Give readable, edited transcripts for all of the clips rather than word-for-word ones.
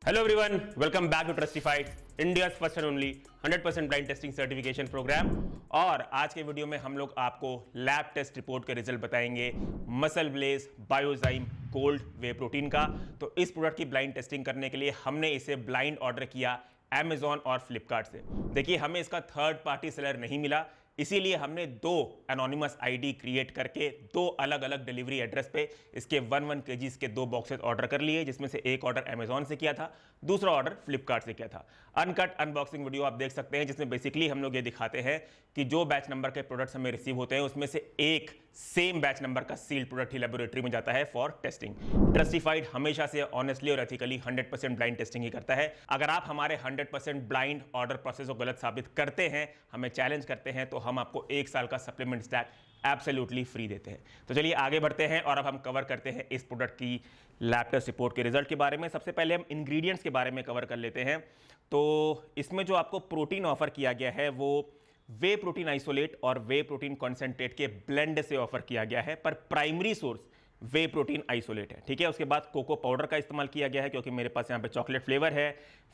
Hello everyone, welcome back to Trustified, India first and only 100% blind testing certification program. और आज के video में हम लोग आपको लैब टेस्ट रिपोर्ट के रिजल्ट बताएंगे Muscle Blaze Biozyme cold whey protein का। तो इस प्रोडक्ट की ब्लाइंड टेस्टिंग करने के लिए हमने इसे ब्लाइंड ऑर्डर किया Amazon और फ्लिपकार्ट से। देखिए, हमें इसका थर्ड पार्टी सेलर नहीं मिला, इसीलिए हमने दो एनोनिमस आईडी क्रिएट करके दो अलग अलग डिलीवरी एड्रेस पे इसके 1 kg के दो बॉक्सेस ऑर्डर कर लिए, जिसमें से एक ऑर्डर अमेजॉन से किया था, दूसरा ऑर्डर फ्लिपकार्ट से किया था। अनकट अनबॉक्सिंग वीडियो आप देख सकते हैं, जिसमें बेसिकली हम लोग ये दिखाते हैं कि जो बैच नंबर के प्रोडक्ट्स हमें रिसीव होते हैं उसमें से एक सेम बैच नंबर का सील्ड प्रोडक्ट ही लेबोरेटरी में जाता है फॉर टेस्टिंग। ट्रस्टिफाइड हमेशा से ऑनेस्टली और एथिकली 100% ब्लाइंड टेस्टिंग ही करता है। अगर आप हमारे 100% ब्लाइंड ऑर्डर प्रोसेस को गलत साबित करते हैं, हमें चैलेंज करते हैं, तो हम आपको 1 साल का सप्लीमेंट स्टैक एब्सोल्युटली फ्री देते हैं। तो चलिए आगे बढ़ते हैं और अब हम कवर करते हैं इस प्रोडक्ट की लैब टेस्ट रिपोर्ट के रिजल्ट के बारे में। सबसे पहले हम इंग्रेडिएंट्स के बारे में कवर कर लेते हैं। तो इसमें जो आपको प्रोटीन ऑफर किया गया है वो वे प्रोटीन आइसोलेट और वे प्रोटीन कॉन्सेंट्रेट के ब्लेंड से ऑफर किया गया है, पर प्राइमरी सोर्स वे प्रोटीन आइसोलेट है। ठीक है, उसके बाद कोको पाउडर का इस्तेमाल किया गया है, क्योंकि मेरे पास यहाँ पे चॉकलेट फ्लेवर है।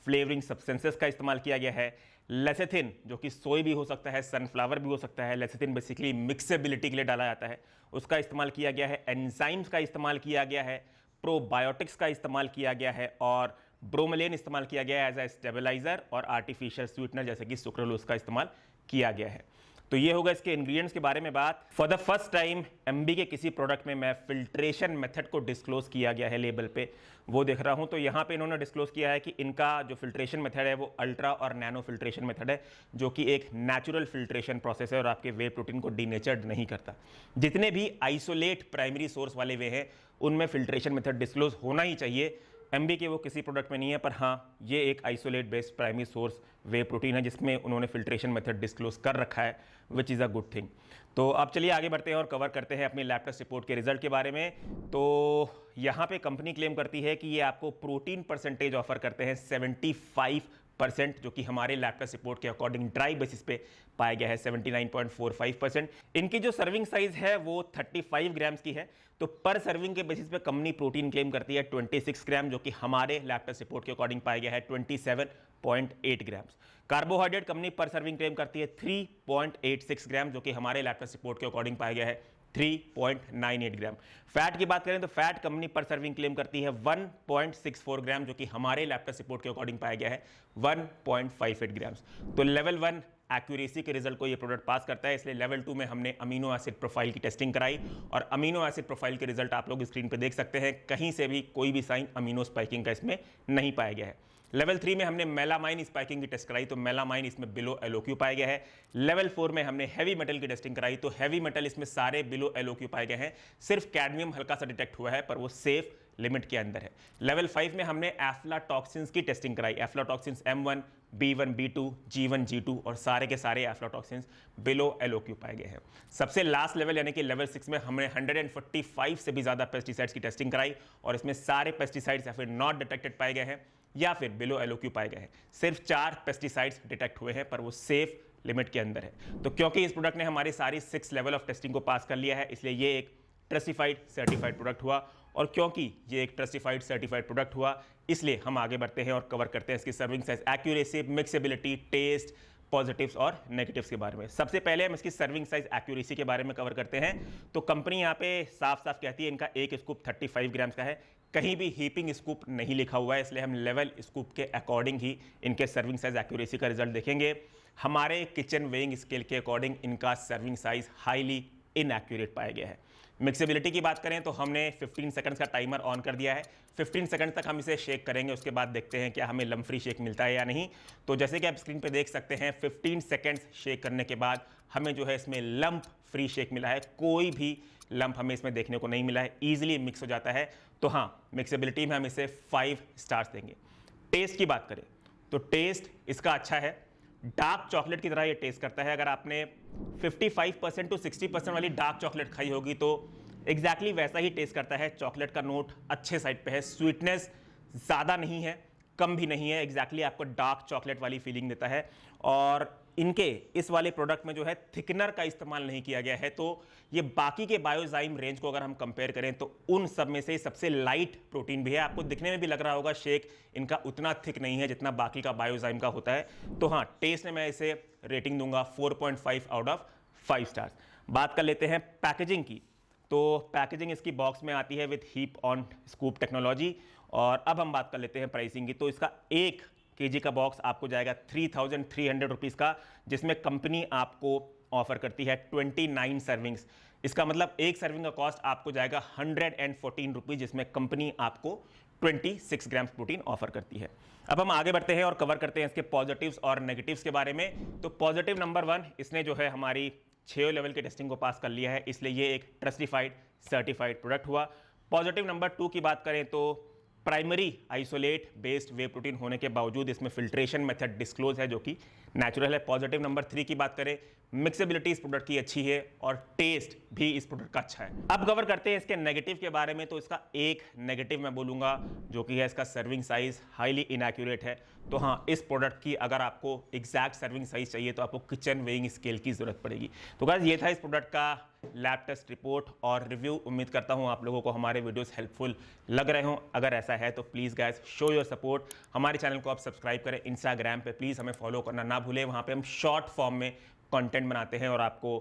फ्लेवरिंग सब्सटेंसेस का इस्तेमाल किया गया है। लेसेथिन, जो कि सोय भी हो सकता है, सनफ्लावर भी हो सकता है। लेसेथिन बेसिकली मिक्सेबिलिटी के लिए डाला जाता है, उसका इस्तेमाल किया गया है। एंजाइम्स का इस्तेमाल किया गया है। प्रोबायोटिक्स का इस्तेमाल किया गया है और ब्रोमेलेन इस्तेमाल किया गया है एज ए स्टेबलाइजर, और आर्टिफिशियल स्वीटनर जैसे कि सुक्रोलोज का इस्तेमाल किया गया है। तो ये होगा इसके इंग्रेडिएंट्स के बारे में बात। For the first time MB के किसी प्रोडक्ट में मैं फिल्ट्रेशन मेथड को डिस्क्लोज किया गया है लेबल पे, वो देख रहा हूं। तो यहां पे इन्होंने डिस्क्लोज किया है कि इनका जो फिल्ट्रेशन मेथड है वो अल्ट्रा और नैनो फिल्ट्रेशन मेथड है, जो कि एक नेचुरल फिल्ट्रेशन प्रोसेस है और आपके वे प्रोटीन को डीनेचर्ड नहीं करता। जितने भी आइसोलेट प्राइमरी सोर्स वाले वे हैं उनमें फिल्ट्रेशन मेथड डिस्क्लोज होना ही चाहिए। एमबी के वो किसी प्रोडक्ट में नहीं है, पर हाँ, ये एक आइसोलेट बेस्ड प्राइमरी सोर्स वे प्रोटीन है जिसमें उन्होंने फिल्ट्रेशन मेथड डिस्क्लोज कर रखा है, which is a good thing. तो अब चलिए आगे बढ़ते हैं और कवर करते हैं अपनी लैब टेस्ट रिपोर्ट के रिजल्ट के बारे में। तो यहाँ पे कंपनी क्लेम करती है कि ये आपको प्रोटीन परसेंटेज ऑफर करते हैं 75%, जो कि हमारे लैब टेस्ट रिपोर्ट के अकॉर्डिंग ड्राई बेसिस पे पाया गया है 79.45%। इनकी जो सर्विंग साइज है वो 35 ग्राम्स की है। तो पर सर्विंग के बेसिस पे कंपनी प्रोटीन क्लेम करती है 26 ग्राम, जो कि हमारे लैब टेस्ट रिपोर्ट के अकॉर्डिंग पाया गया है 27.8 ग्राम्स। कार्बोहाइड्रेट कंपनी पर सर्विंग क्लेम करती है 3.86 ग्राम, जो कि हमारे लैब टेस्ट रिपोर्ट के अकॉर्डिंग पाया गया है 3.98 ग्राम। फैट की बात करें तो फैट कंपनी पर सर्विंग क्लेम करती है 1.64 ग्राम, जो कि हमारे लैब टेस्ट रिपोर्ट के अकॉर्डिंग पाया गया है 1.58 ग्राम्स। तो लेवल 1 एक्यूरेसी के रिजल्ट को ये प्रोडक्ट पास करता है। इसलिए लेवल 2 में हमने अमीनो एसिड प्रोफाइल की टेस्टिंग कराई और अमीनो एसिड प्रोफाइल के रिजल्ट आप लोग स्क्रीन पे देख सकते हैं। कहीं से भी कोई भी साइन अमीनो स्पाइकिंग का इसमें नहीं पाया गया है। लेवल 3 में हमने मेलामाइन स्पाइकिंग की टेस्ट कराई, तो मेलामाइन इसमें बिलो एलोक्यू पाया गया है। लेवल 4 में हमने हैवी मेटल की टेस्टिंग कराई, तो हैवी मेटल इसमें सारे बिलो एलोक्यू पाए गए हैं। सिर्फ कैडमियम हल्का सा डिटेक्ट हुआ है, पर वो सेफ लिमिट के अंदर है। लेवल 5 में हमने एफ्लाटॉक्सिन्स की टेस्टिंग कराई। Aflatoxins M1, B1, B2, G1, G2 और सारे के सारे एफ्लाटॉक्सिन्स बिलो एलोक्यू पाए गए हैं। सबसे लास्ट लेवल यानी कि लेवल 6 में हमने 145 से भी ज़्यादा पेस्टिसाइड्स की टेस्टिंग कराई और इसमें सारे पेस्टिसाइड्स या फिर नॉट डिटेक्टेड पाए गए हैं या फिर बिलो एलोक्यू पाए गए हैं। सिर्फ 4 पेस्टिसाइड्स डिटेक्ट हुए हैं, पर वो सेफ लिमिट के अंदर है। तो क्योंकि इस प्रोडक्ट ने हमारी सारी 6 लेवल ऑफ टेस्टिंग को पास कर लिया है, इसलिए ये एक ट्रस्टिफाइड सर्टिफाइड प्रोडक्ट हुआ। और क्योंकि ये एक ट्रस्टिफाइड सर्टिफाइड प्रोडक्ट हुआ, इसलिए हम आगे बढ़ते हैं और कवर करते हैं इसकी serving size, accuracy, mixability, taste, positives और नेगेटिव्स के बारे में। सबसे पहले हम इसकी सर्विंग साइज एक्यूरेसी के बारे में कवर करते हैं। तो कंपनी यहाँ पे साफ साफ कहती है इनका एक स्कूप 35 ग्राम्स का है। कहीं भी हीपिंग स्कूप नहीं लिखा हुआ है, इसलिए हम लेवल स्कूप के अकॉर्डिंग ही इनके सर्विंग साइज एक्यूरेसी का रिजल्ट देखेंगे। हमारे किचन वेइंग स्केल के अकॉर्डिंग इनका सर्विंग साइज हाईली इनएक्यूरेट पाया गया है। मिक्सेबिलिटी की बात करें तो हमने 15 सेकंड्स का टाइमर ऑन कर दिया है। 15 सेकंड तक हम इसे शेक करेंगे, उसके बाद देखते हैं क्या हमें लम्प फ्री शेक मिलता है या नहीं। तो जैसे कि आप स्क्रीन पे देख सकते हैं 15 सेकंड्स शेक करने के बाद हमें जो है इसमें लम्प फ्री शेक मिला है। कोई भी लम्प हमें इसमें देखने को नहीं मिला है, ईजिली मिक्स हो जाता है। तो हाँ, मिक्सेबिलिटी में हम इसे 5 स्टार्स देंगे। टेस्ट की बात करें तो टेस्ट इसका अच्छा है, डार्क चॉकलेट की तरह ये टेस्ट करता है। अगर आपने 55% टू 60% वाली डार्क चॉकलेट खाई होगी तो एग्जैक्टली वैसा ही टेस्ट करता है। चॉकलेट का नोट अच्छे साइड पे है, स्वीटनेस ज़्यादा नहीं है, कम भी नहीं है, एग्जैक्टली आपको डार्क चॉकलेट वाली फीलिंग देता है। और इनके इस वाले प्रोडक्ट में जो है थिकनर का इस्तेमाल नहीं किया गया है, तो ये बाकी के बायोजाइम रेंज को अगर हम कंपेयर करें तो उन सब में से सबसे लाइट प्रोटीन भी है। आपको दिखने में भी लग रहा होगा शेक इनका उतना थिक नहीं है जितना बाकी का बायोजाइम का होता है। तो हाँ, टेस्ट में मैं इसे रेटिंग दूंगा 4.5 आउट ऑफ 5 स्टार्स। बात कर लेते हैं पैकेजिंग की, तो पैकेजिंग इसकी बॉक्स में आती है with heap on scoop technology. और अब हम बात कर लेते हैं प्राइसिंग की, तो इसका 1 kg का बॉक्स आपको जाएगा 3,300 रुपीज़ का, जिसमें कंपनी आपको ऑफर करती है 29 सर्विंग्स। इसका मतलब एक सर्विंग का कॉस्ट आपको जाएगा 114 रुपीज़, जिसमें कंपनी आपको 26 ग्राम्स प्रोटीन ऑफर करती है। अब हम आगे बढ़ते हैं और कवर करते हैं इसके पॉजिटिव्स और नेगेटिव्स के बारे में। तो पॉजिटिव नंबर 1, इसने जो है हमारी 6 लेवल के टेस्टिंग को पास कर लिया है, इसलिए ये एक ट्रस्टिफाइड सर्टिफाइड प्रोडक्ट हुआ। पॉजिटिव नंबर 2 की बात करें तो प्राइमरी आइसोलेट बेस्ड वे प्रोटीन होने के बावजूद इसमें फिल्ट्रेशन मेथड डिस्क्लोज है, जो कि नेचुरल है। पॉजिटिव नंबर 3 की बात करें, मिक्सेबिलिटी इस प्रोडक्ट की अच्छी है और टेस्ट भी इस प्रोडक्ट का अच्छा है। अब कवर करते हैं इसके नेगेटिव के बारे में। तो इसका एक नेगेटिव मैं बोलूंगा, जो कि है इसका सर्विंग साइज हाईली इनएक्यूरेट है। तो हाँ, इस प्रोडक्ट की अगर आपको एग्जैक्ट सर्विंग साइज चाहिए तो आपको किचन वेइंग स्केल की जरूरत पड़ेगी। तो गाइस, ये था इस प्रोडक्ट का लैब टेस्ट रिपोर्ट और रिव्यू। उम्मीद करता हूँ आप लोगों को हमारे वीडियोस हेल्पफुल लग रहे हों। अगर ऐसा है तो please guys show your support. हमारे चैनल को आप सब्सक्राइब करें, इंस्टाग्राम पे प्लीज़ हमें फॉलो करना ना भूलें। वहाँ पे हम शॉर्ट फॉर्म में कंटेंट बनाते हैं और आपको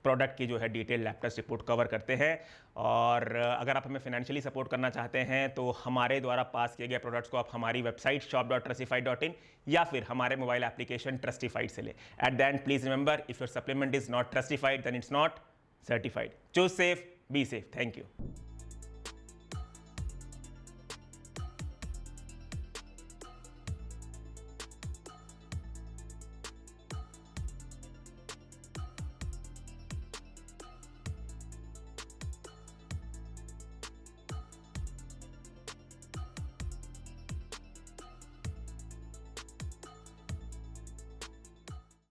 प्रोडक्ट की जो है detail lab test report cover करते हैं। और अगर आप हमें फाइनेंशियली सपोर्ट करना चाहते हैं तो हमारे द्वारा पास किए गए प्रोडक्ट्स को आप हमारी वेबसाइट shop.trustified.in या फिर हमारे मोबाइल एप्लीकेशन ट्रस्टिफाइड से ले। At the end please remember, if your supplement is not Trustified then it's not certified. Choose safe, be safe. Thank you.